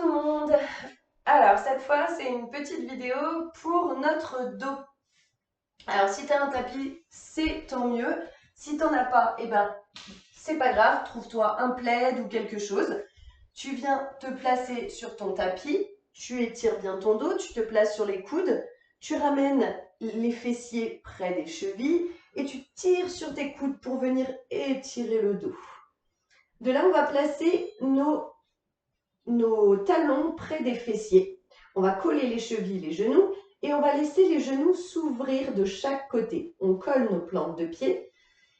le monde! Alors cette fois c'est une petite vidéo pour notre dos. Alors si tu as un tapis, c'est tant mieux. Si tu n'en as pas, eh ben c'est pas grave, trouve-toi un plaid ou quelque chose. Tu viens te placer sur ton tapis, tu étires bien ton dos, tu te places sur les coudes, tu ramènes les fessiers près des chevilles et tu tires sur tes coudes pour venir étirer le dos. De là, on va placer nos talons près des fessiers. On va coller les chevilles, les genoux et on va laisser les genoux s'ouvrir de chaque côté. On colle nos plantes de pied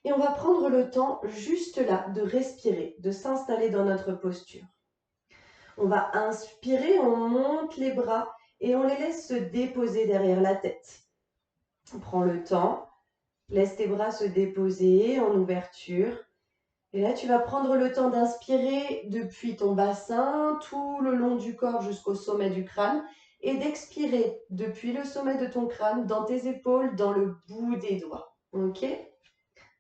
et on va prendre le temps juste là de respirer, de s'installer dans notre posture. On va inspirer, on monte les bras et on les laisse se déposer derrière la tête. On prend le temps, laisse tes bras se déposer en ouverture. Et là, tu vas prendre le temps d'inspirer depuis ton bassin, tout le long du corps jusqu'au sommet du crâne, et d'expirer depuis le sommet de ton crâne, dans tes épaules, dans le bout des doigts. Ok?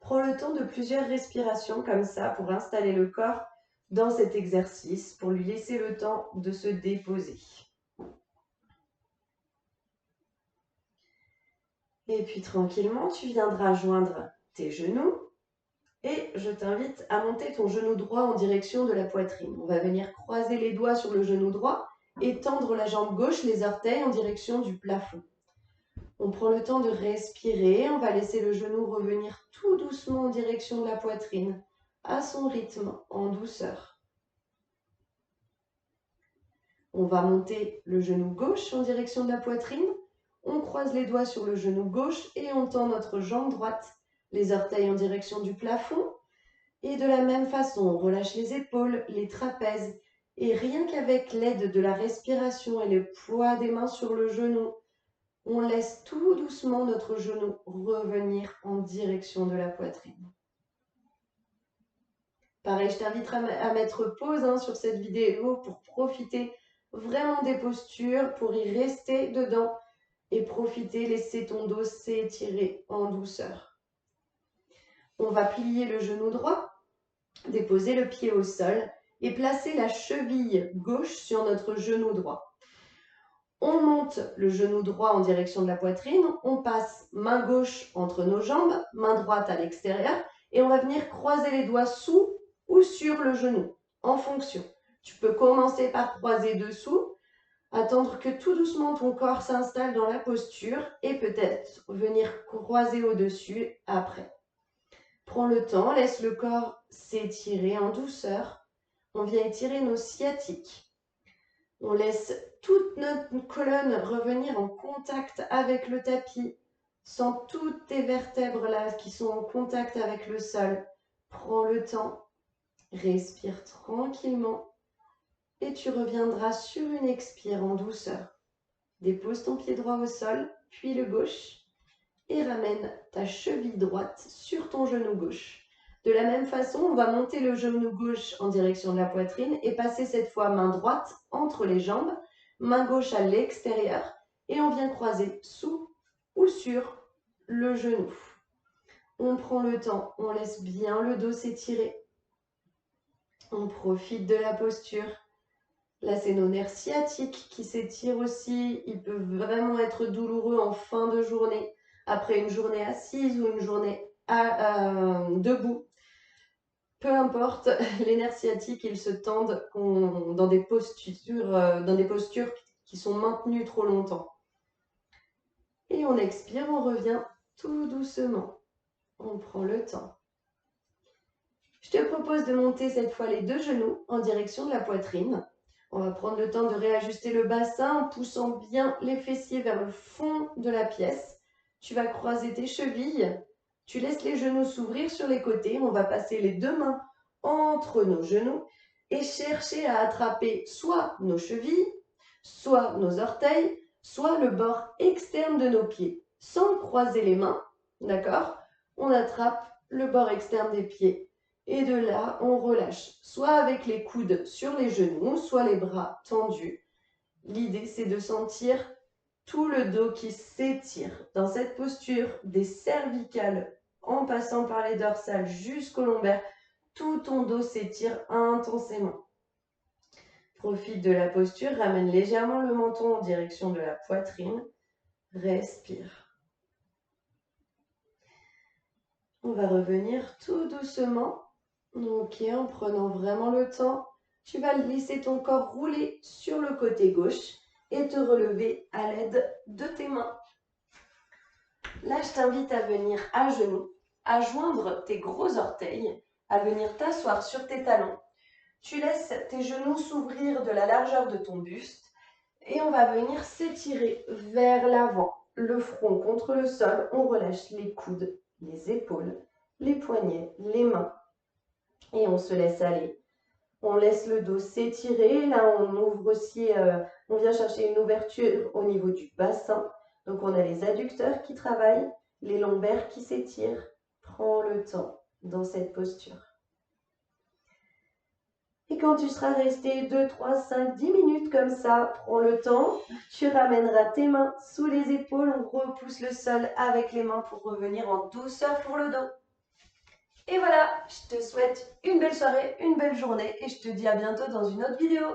Prends le temps de plusieurs respirations comme ça pour installer le corps dans cet exercice, pour lui laisser le temps de se déposer. Et puis tranquillement, tu viendras joindre tes genoux. Et je t'invite à monter ton genou droit en direction de la poitrine. On va venir croiser les doigts sur le genou droit et tendre la jambe gauche, les orteils en direction du plafond. On prend le temps de respirer, on va laisser le genou revenir tout doucement en direction de la poitrine, à son rythme, en douceur. On va monter le genou gauche en direction de la poitrine, on croise les doigts sur le genou gauche et on tend notre jambe droite, les orteils en direction du plafond. Et de la même façon, on relâche les épaules, les trapèzes. Et rien qu'avec l'aide de la respiration et le poids des mains sur le genou, on laisse tout doucement notre genou revenir en direction de la poitrine. Pareil, je t'inviterai à mettre pause sur cette vidéo pour profiter vraiment des postures, pour y rester dedans et profiter, laisser ton dos s'étirer en douceur. On va plier le genou droit. Déposer le pied au sol et placer la cheville gauche sur notre genou droit. On monte le genou droit en direction de la poitrine, on passe main gauche entre nos jambes, main droite à l'extérieur et on va venir croiser les doigts sous ou sur le genou, en fonction. Tu peux commencer par croiser dessous, attendre que tout doucement ton corps s'installe dans la posture et peut-être venir croiser au-dessus après. Prends le temps, laisse le corps s'étirer en douceur. On vient étirer nos sciatiques. On laisse toute notre colonne revenir en contact avec le tapis. Sens toutes tes vertèbres là qui sont en contact avec le sol. Prends le temps, respire tranquillement et tu reviendras sur une expire en douceur. Dépose ton pied droit au sol, puis le gauche et ramène ta cheville droite sur ton genou gauche. De la même façon, on va monter le genou gauche en direction de la poitrine et passer cette fois main droite entre les jambes, main gauche à l'extérieur et on vient croiser sous ou sur le genou. On prend le temps, on laisse bien le dos s'étirer. On profite de la posture. Là, c'est nos nerfs sciatiques qui s'étirent aussi. Ils peuvent vraiment être douloureux en fin de journée, après une journée assise ou une journée debout. Peu importe, les nerfs sciatiques, ils se tendent dans des postures qui sont maintenues trop longtemps. Et on expire, on revient tout doucement. On prend le temps. Je te propose de monter cette fois les deux genoux en direction de la poitrine. On va prendre le temps de réajuster le bassin en poussant bien les fessiers vers le fond de la pièce. Tu vas croiser tes chevilles. Tu laisses les genoux s'ouvrir sur les côtés. On va passer les deux mains entre nos genoux et chercher à attraper soit nos chevilles, soit nos orteils, soit le bord externe de nos pieds. Sans croiser les mains, d'accord? On attrape le bord externe des pieds. Et de là, on relâche, soit avec les coudes sur les genoux, soit les bras tendus. L'idée, c'est de sentir tout le dos qui s'étire. Dans cette posture, des cervicales en passant par les dorsales jusqu'au lombaire, tout ton dos s'étire intensément. Profite de la posture, ramène légèrement le menton en direction de la poitrine. Respire. On va revenir tout doucement. Ok, en prenant vraiment le temps, tu vas laisser ton corps rouler sur le côté gauche et te relever à l'aide de tes mains. Là, je t'invite à venir à genoux, à joindre tes gros orteils, à venir t'asseoir sur tes talons. Tu laisses tes genoux s'ouvrir de la largeur de ton buste et on va venir s'étirer vers l'avant, le front contre le sol. On relâche les coudes, les épaules, les poignets, les mains et on se laisse aller. On laisse le dos s'étirer. Là, on ouvre aussi, on vient chercher une ouverture au niveau du bassin. Donc, on a les adducteurs qui travaillent, les lombaires qui s'étirent. Prends le temps dans cette posture. Et quand tu seras resté 2, 3, 5, 10 minutes comme ça, prends le temps. Tu ramèneras tes mains sous les épaules. On repousse le sol avec les mains pour revenir en douceur pour le dos. Et voilà, je te souhaite une belle soirée, une belle journée et je te dis à bientôt dans une autre vidéo.